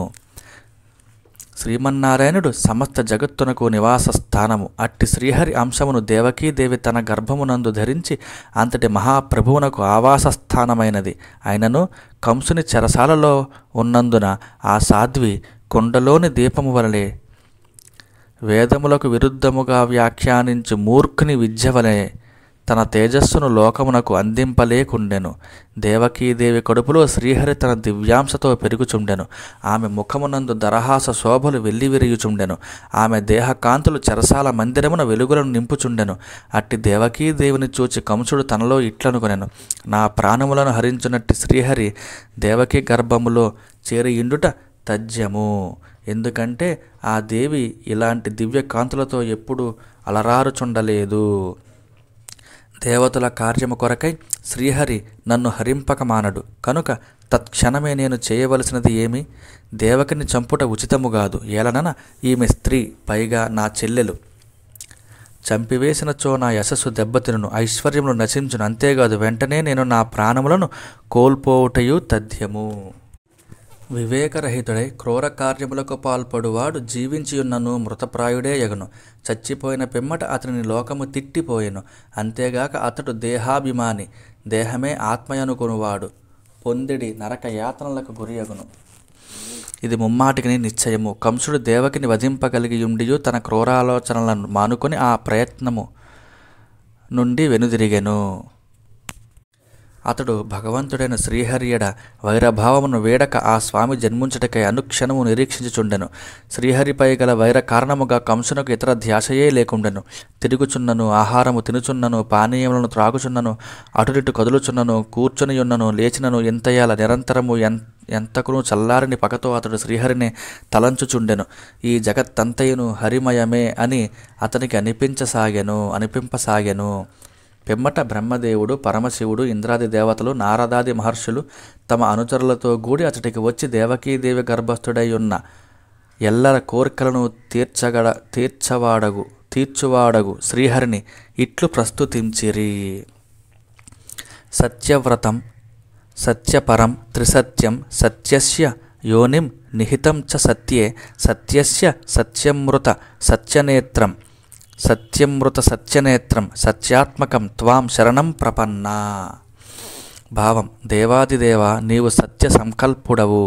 శ్రీమన్నారాయణుడు సమస్త జగత్తునకు నివాస స్థానము. అట్టి శ్రీహరి అంశమును దేవకీదేవి తన గర్భమునందు ధరించి అంతటి మహాప్రభువునకు ఆవాస స్థానమైనది. అయినను కంసుని చెరసాలలో ఉన్నందున ఆ సాధ్వి కుండలోని దీపము వలె వేదములకు విరుద్ధముగా వ్యాఖ్యానించు మూర్ఖుని విద్య వలె తన తేజస్సును లోకమునకు అందింపలేకుండెను. దేవకీదేవి కడుపులో శ్రీహరి తన దివ్యాంశతో పెరుగుచుండెను. ఆమె ముఖమునందు దరహాస శోభలు వెల్లివిరియుచుండెను. ఆమె దేహకాంతులు చెరసాల మందిరమున వెలుగులను నింపుచుండెను. అట్టి దేవకీదేవిని చూచి కంసుడు తనలో ఇట్లనుకొనెను: నా ప్రాణములను హరించునట్టి శ్రీహరి దేవకీ గర్భములో చేరియుండుట తథ్యము. ఎందుకంటే ఆ దేవి ఇలాంటి దివ్య కాంతులతో ఎప్పుడూ అలరారుచుండలేదు. దేవతల కార్యము కొరకై శ్రీహరి నన్ను హరింపక మానడు. కనుక తత్క్షణమే నేను చేయవలసినది ఏమి? దేవకిని చంపుట ఉచితము కాదు. ఏలనన ఈమె స్త్రీ, పైగా నా చెల్లెలు. చంపివేసినచో నా యశస్సు దెబ్బతినును, ఐశ్వర్యములు నశించును. అంతేకాదు వెంటనే నేను నా ప్రాణములను కోల్పోవుటయు తథ్యము. వివేకరహితుడై క్రూర కార్యములకు పాల్పడువాడు జీవించియున్నను మృతప్రాయుడే యగును. చచ్చిపోయిన పిమ్మట అతనిని లోకము తిట్టిపోయెను. అంతేగాక అతడు దేహాభిమాని, దేహమే ఆత్మయనుకొనువాడు పొందిడి నరక యాతనలకు గురియగును. ఇది ముమ్మాటికి నిశ్చయము. కంసుడు దేవకిని వధింపగలిగియుండియు తన క్రూరాలోచనలను మానుకొని ఆ ప్రయత్నము నుండి వెనుదిరిగెను. అతడు భగవంతుడైన శ్రీహరియడ వైరభావమును వేడక ఆ స్వామి జన్మించుటకై అనుక్షణము నిరీక్షించుచుండెను. శ్రీహరిపై గల వైర కారణముగా కంసునకు ఇతర ధ్యాసయే లేకుండెను. తిరుగుచున్నను, ఆహారము తినుచున్నను, పానీయములను త్రాగుచున్నను, అటునిటు కదులుచున్నను, కూర్చొనియున్నను, లేచినను, ఎంతయాల నిరంతరము ఎంతకును చల్లారిని పగతో అతడు శ్రీహరిని తలంచుచుండెను. ఈ జగత్తంతయును హరిమయమే అని అతనికి అనిపింపసాగెను. పిమ్మట బ్రహ్మదేవుడు, పరమశివుడు, ఇంద్రాది దేవతలు, నారదాది మహర్షులు తమ అనుచరులతో గూడి అతడికి వచ్చి దేవకీదేవి గర్భస్థుడై ఉన్న ఎల్లర కోరికలను తీర్చువాడగు శ్రీహరిని ఇట్లు ప్రస్తుతించిరి. సత్యవ్రతం సత్యపరం త్రిసత్యం సత్యస్య యోనిం నిహితం చ సత్యే సత్యస్య సత్యమృత సత్యనేత్రం సత్యాత్మకం త్వాం శరణం ప్రపన్నా. భావం: దేవాదిదేవ, నీవు సత్య సంకల్పుడవు.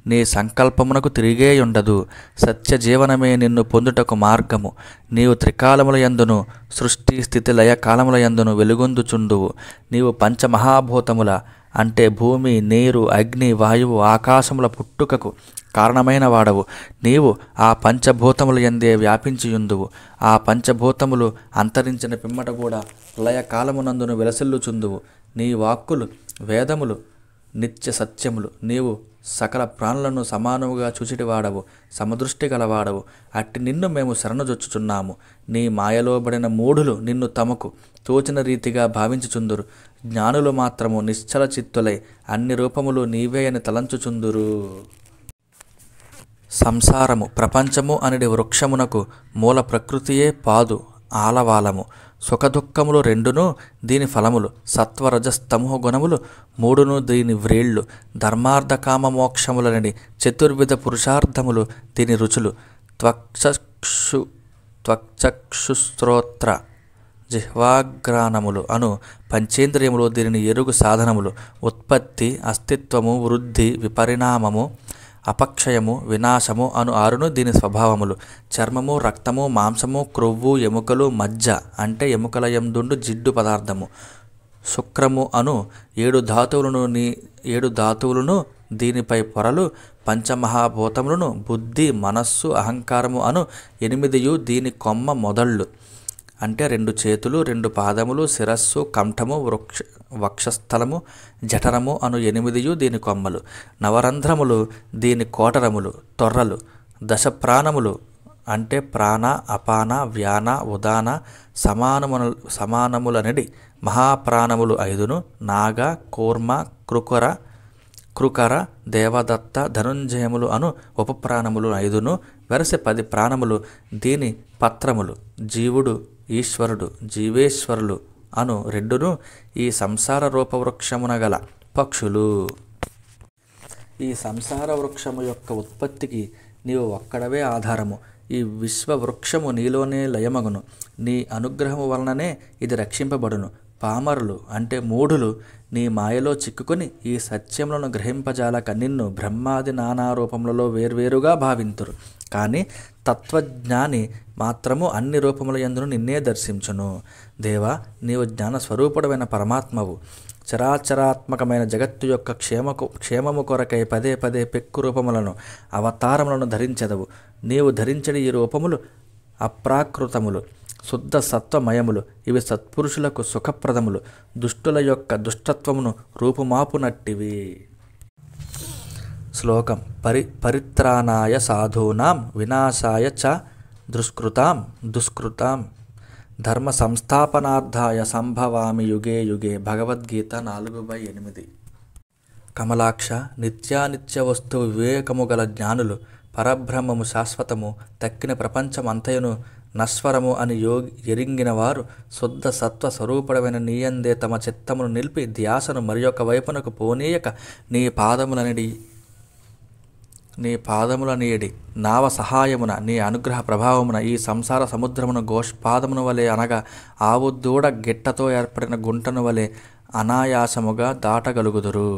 నీ సంకల్పమునకు తిరిగేయుండదు. సత్యజీవనమే నిన్ను పొందుటకు మార్గము. నీవు త్రికాలముల యందును సృష్టి స్థితి లయ కాలముల యందును వెలుగొందుచుండువు. నీవు పంచమహాభూతముల అంటే భూమి, నీరు, అగ్ని, వాయువు, ఆకాశముల పుట్టుకకు కారణమైన వాడవు. నీవు ఆ పంచభూతముల యందే వ్యాపించియుందువు. ఆ పంచభూతములు అంతరించిన పిమ్మట కూడా లయకాలమునందును విలసిల్లుచుందువు. నీ వాక్కులు వేదములు నిత్య సత్యములు. నీవు సకల ప్రాణులను సమానముగా చూచిటివాడవు, సమదృష్టి గలవాడవు. అట్టి నిన్ను మేము శరణుజొచ్చుచున్నాము. నీ మాయలోబడిన మూఢులు నిన్ను తమకు తోచిన రీతిగా భావించుచుందురు. జ్ఞానులు మాత్రము నిశ్చల చిత్తులై అన్ని రూపములు నీవే అని తలంచుచుందురు. సంసారము ప్రపంచము అనేది వృక్షమునకు మూల ప్రకృతియే పాదు ఆలవాలము. సుఖదుఖములు రెండును దీని ఫలములు. సత్వరజస్తమో గుణములు మూడును దీని వ్రేళ్ళు. ధర్మార్థకామ మోక్షములనడి చతుర్విధ పురుషార్థములు దీని రుచులు. త్వక్చక్షుశ్రోత్ర జిహ్వాగ్రానములు అను పంచేంద్రియములు దీనిని ఎరుగు సాధనములు. ఉత్పత్తి, అస్తిత్వము, వృద్ధి, విపరిణామము, అపక్షయము, వినాశము అను ఆరును దీని స్వభావములు. చర్మము, రక్తము, మాంసము, క్రొవ్వు, ఎముకలు, మజ్జ అంటే ఎముకల యందుండు జిడ్డు పదార్థము. శుక్రము అను 7 ధాతువులను దీనిపై పొరలు. పంచమహాభూతములను బుద్ధి, మనస్సు, అహంకారము అను 8 దీని కొమ్మ మొదళ్ళు అంటే 2 చేతులు, 2 పాదములు, శిరస్సు, కంఠము, వక్షస్థలము, జఠరము అను 8 దీని కొమ్మలు. నవరంధ్రములు దీని కోటరములు, తొర్రలు. దశప్రాణములు అంటే ప్రాణ, అపాన, వ్యాన, ఉదాన సమానములనడి మహాప్రాణములు 5ను. నాగ, కూర్మ, కృకర, దేవదత్త, ధనుంజయములు అను ఉపప్రాణములు 5ను. వెరసి 10 ప్రాణములు దీని పత్రములు. జీవుడు, ఈశ్వరుడు, జీవేశ్వరులు అను 2ను ఈ సంసార రూపవృక్షమున గల పక్షులు. ఈ సంసార వృక్షము యొక్క ఉత్పత్తికి నీవు ఒక్కడవే ఆధారము. ఈ విశ్వవృక్షము నీలోనే లయమగును. నీ అనుగ్రహము వలననే ఇది రక్షింపబడును. పామరులు అంటే మూఢులు నీ మాయలో చిక్కుకొని ఈ సత్యములను గ్రహింపజాలక నిన్ను బ్రహ్మాది నానా రూపములలో వేర్వేరుగా భావింతురు. కానీ తత్వజ్ఞాని మాత్రము అన్ని రూపముల యందును నిన్నే దర్శించును. దేవా, నీవు జ్ఞానస్వరూపుడమైన పరమాత్మవు. చరాచరాత్మకమైన జగత్తు యొక్క క్షేమము కొరకై పదే పదే పెక్కు రూపములను అవతారములను ధరించెదవు. నీవు ధరించడి ఈ రూపములు అప్రాకృతములు, శుద్ధ సత్వమయములు. ఇవి సత్పురుషులకు సుఖప్రదములు. దుష్టుల యొక్క దుష్టత్వమును రూపుమాపునట్టివి. శ్లోకం: పరిత్రాణాయ సాధూనాం వినాశాయ చ దుష్కృతాం ధర్మ సంస్థాపనార్థాయ సంభవామి యుగే యుగే. భగవద్గీత 4:8. కమలాక్ష, నిత్యానిత్య వస్తువు వివేకము గల జ్ఞానులు పరబ్రహ్మము శాశ్వతము, తక్కిన ప్రపంచమంతయును నశ్వరము అని ఎరింగిన వారు శుద్ధ సత్వ స్వరూపుడమైన నీయందే తమ చిత్తమును నిలిపి ధ్యాసను మరియొక వైపునకు పోనీయక నీ పాదములనిడి నీ పాదముల నీడి నావ సహాయమున నీ అనుగ్రహ ప్రభావమున ఈ సంసార సముద్రమును గోష్పాదమును వలె అనగా ఆవు దూడ గిట్టతో ఏర్పడిన గుంటను వలె అనాయాసముగా దాటగలుగుదురు.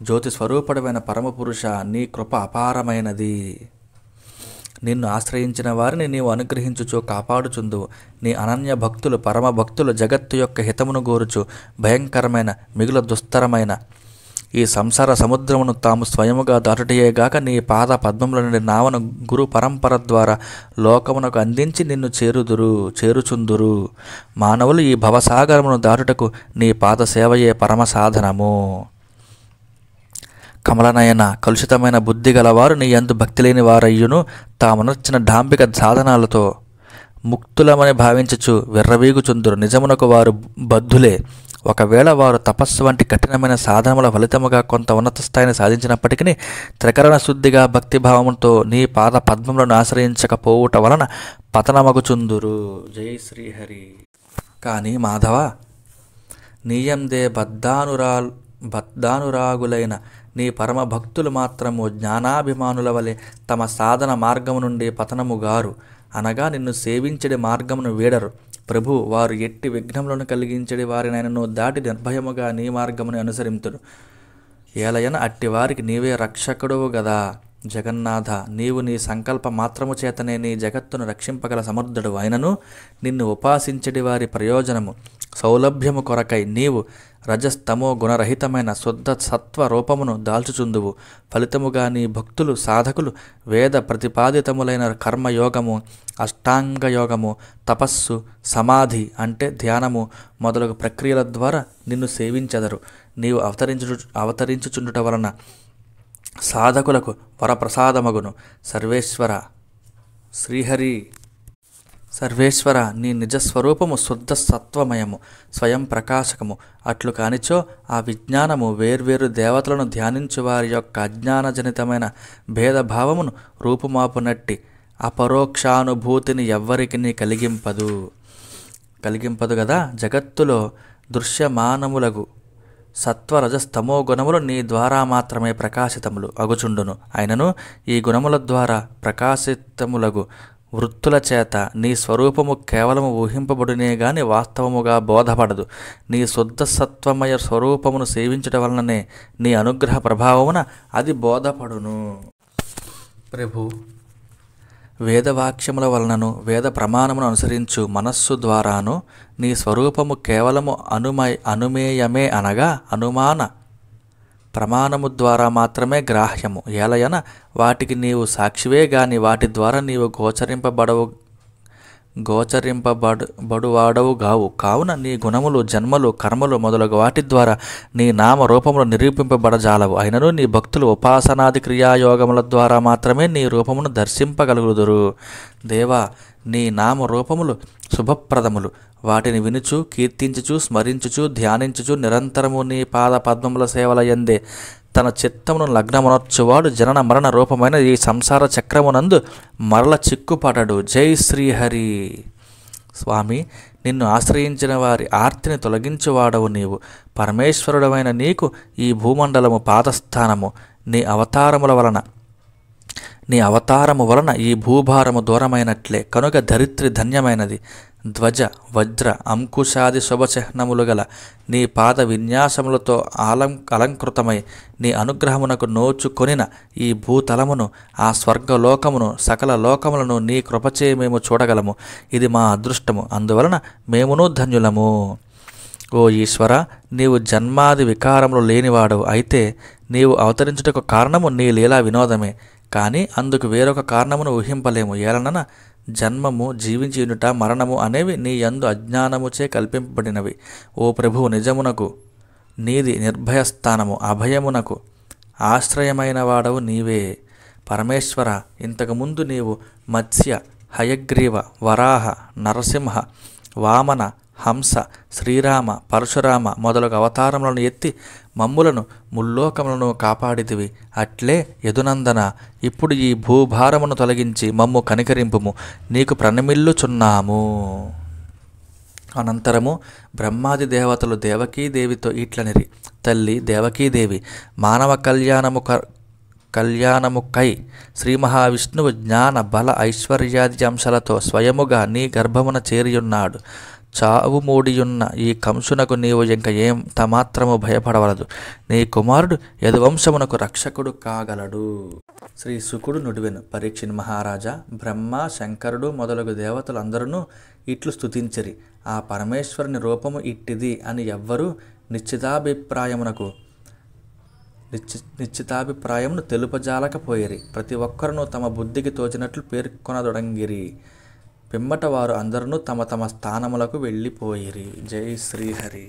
జ్యోతి స్వరూపుడమైన పరమపురుష, నీ కృప అపారమైనది. నిన్ను ఆశ్రయించిన వారిని నీవు అనుగ్రహించుచు కాపాడుచుందువు. నీ అనన్య భక్తులు పరమ భక్తులు జగత్తు యొక్క హితమును గోరుచు భయంకరమైన మిగుల దుస్తరమైన ఈ సంసార సముద్రమును తాము స్వయముగా దాటుటయేగాక నీ పాద పద్మముల నుండి నావను గురు పరంపర ద్వారా లోకమునకు అందించి నిన్ను చేరుచుందురు. మానవులు ఈ భవసాగరమును దాటుటకు నీ పాద సేవయే పరమ సాధనము. కమలనయన కలుషితమైన బుద్ధి గలవారు నీ యందు భక్తి లేని వారయ్యును తామునర్చిన డాంబిక సాధనాలతో ముక్తులమని భావించుచు విర్రవీగుచుందురు. నిజమునకు వారు బద్ధులే. ఒకవేళ వారు తపస్సు వంటి కఠినమైన సాధనముల ఫలితముగా కొంత ఉన్నత స్థాయిని సాధించినప్పటికీ త్రికరణ శుద్ధిగా భక్తిభావముతో నీ పాద పద్మములను ఆశ్రయించకపోవుట వలన పతనమగుచుందురు. జై శ్రీహరి. కానీ మాధవ, నీయందే బద్ధానురాగులైన నీ పరమ భక్తులు మాత్రము జ్ఞానాభిమానుల వలె తమ సాధన మార్గము నుండి పతనముగారు, అనగా నిన్ను సేవించడి మార్గమును వీడరు. ప్రభు, వారు ఎట్టి విఘ్నములను కలిగించడి వారినైనను దాటి నిర్భయముగా నీ మార్గమును అనుసరింతురు. ఏలయన అట్టివారికి నీవే రక్షకుడువు గదా. జగన్నాథ, నీవు నీ సంకల్ప మాత్రము చేతనే నీ జగత్తును రక్షింపగల సమర్థుడు అయినను నిన్ను ఉపాసించడి వారి ప్రయోజనము సౌలభ్యము కొరకై నీవు రజస్తమో గుణరహితమైన శుద్ధ సత్వ రూపమును దాల్చుచుందువు. ఫలితముగా నీ భక్తులు సాధకులు వేద ప్రతిపాదితములైన కర్మయోగము, అష్టాంగయోగము, తపస్సు, సమాధి అంటే ధ్యానము మొదలగు ప్రక్రియల ద్వారా నిన్ను సేవించెదరు. నీవు అవతరించుచుండుట వలన సాధకులకు వరప్రసాదమగును. సర్వేశ్వర శ్రీహరి. సర్వేశ్వర, నీ నిజస్వరూపము శుద్ధ సత్వమయము, స్వయం ప్రకాశకము. అట్లు కానిచో ఆ విజ్ఞానము వేర్వేరు దేవతలను ధ్యానించు వారి యొక్క అజ్ఞానజనితమైన భేదభావమును రూపుమాపునట్టి అపరోక్షానుభూతిని ఎవ్వరికి కలిగింపదు గదా. జగత్తులో దృశ్యమానములగు సత్వరజస్తమో గుణములు నీ ద్వారా మాత్రమే ప్రకాశితములు అగుచుండును. అయినను ఈ గుణముల ద్వారా ప్రకాశితములగు వృత్తుల చేత నీ స్వరూపము కేవలము ఊహింపబడునే గాని వాస్తవముగా బోధపడదు. నీ శుద్ధ సత్వమయ స్వరూపమును సేవించడం వలననే నీ అనుగ్రహ ప్రభావమున అది బోధపడును. ప్రభు, వేదవాక్యముల వలనను వేద ప్రమాణమును అనుసరించు మనస్సు ద్వారాను నీ స్వరూపము కేవలము అనుమేయమే అనగా అనుమాన ప్రమాణము ద్వారా మాత్రమే గ్రాహ్యము. ఏలయన వాటికి నీవు సాక్షివే గాని వాటి ద్వారా నీవు గోచరింపబడువాడవు గావు. కావున నీ గుణములు, జన్మలు, కర్మలు మొదలగు వాటి ద్వారా నీ నామ రూపములు నిరూపింపబడజాలవు. అయినను నీ భక్తులు ఉపాసనాది క్రియాయోగముల ద్వారా మాత్రమే నీ రూపమును దర్శింపగలుగుదురు. దేవా, నీ నామ రూపములు శుభప్రదములు. వాటిని వినుచు, కీర్తించుచు, స్మరించుచు, ధ్యానించుచు నిరంతరము నీ పాద పద్మముల సేవల యందే తన చిత్తమును లగ్నమునర్చువాడు జనన మరణ రూపమైన ఈ సంసార చక్రమునందు మరల చిక్కుపడడు. జై శ్రీహరి. స్వామి, నిన్ను ఆశ్రయించిన వారి ఆర్తిని తొలగించువాడవు నీవు. పరమేశ్వరుడమైన నీకు ఈ భూమండలము పాదస్థానము. నీ అవతారము వలన ఈ భూభారము దూరమైనట్లే. కనుక ధరిత్రి ధన్యమైనది. ధ్వజ, వజ్ర, అంకుశాది శుభచిహ్నములు గల నీ పాద విన్యాసములతో అలంకృతమై నీ అనుగ్రహమునకు నోచుకొనిన ఈ భూతలమును, ఆ స్వర్గలోకమును, సకల లోకములను నీ కృపచే మేము చూడగలము. ఇది మా అదృష్టము. అందువలన మేమును ధన్యులము. ఓ ఈశ్వర, నీవు జన్మాది వికారములు లేనివాడవు. అయితే నీవు అవతరించుటకు కారణము నీ లీలా వినోదమే. కానీ అందుకు వేరొక కారణమును ఊహింపలేము. ఏలనన జన్మము, జీవించియుండుట, మరణము అనేవి నీ యందు అజ్ఞానముచే కల్పింపబడినవి. ఓ ప్రభువు, నిజమునకు నీది నిర్భయస్థానము. అభయమునకు ఆశ్రయమైన వాడవు నీవే. పరమేశ్వర, ఇంతకుముందు నీవు మత్స్య, హయగ్రీవ, వరాహ, నరసింహ, వామన, హంస, శ్రీరామ, పరశురామ మొదలగు అవతారములను ఎత్తి మమ్ములను ముల్లోకములను కాపాడితివి. అట్లే యదునందన, ఇప్పుడు ఈ భూభారమును తొలగించి మమ్ము కనికరింపుము. నీకు ప్రణమిల్లుచున్నాము. అనంతరము బ్రహ్మాది దేవతలు దేవకీదేవితో ఇట్లనిరి. తల్లి దేవకీదేవి, మానవ కళ్యాణము కళ్యాణముకై శ్రీ మహావిష్ణువు జ్ఞాన బల ఐశ్వర్యాది అంశాలతో స్వయముగా నీ గర్భమున చేరియున్నాడు. చావు మూడియున్న ఈ కంసునకు నీవు ఇంక ఎంత మాత్రము భయపడవలదు. నీ కుమారుడు యదువంశమునకు రక్షకుడు కాగలడు. శ్రీ శుకుడు నుడివెను. పరీక్షిన్ మహారాజా, బ్రహ్మ శంకరుడు మొదలగు దేవతలందరూ ఇట్లు స్తుతించిరి. ఆ పరమేశ్వరుని రూపము ఇట్టిది అని ఎవ్వరూ నిశ్చితాభిప్రాయమును తెలుపజాలకపోయిరి. ప్రతి ఒక్కరును తమ బుద్ధికి తోచినట్లు పేర్కొనదొడంగిరి. పిమ్మట వారు అందరూ తమ తమ స్థానములకు వెళ్ళిపోయిరి. జై శ్రీహరి.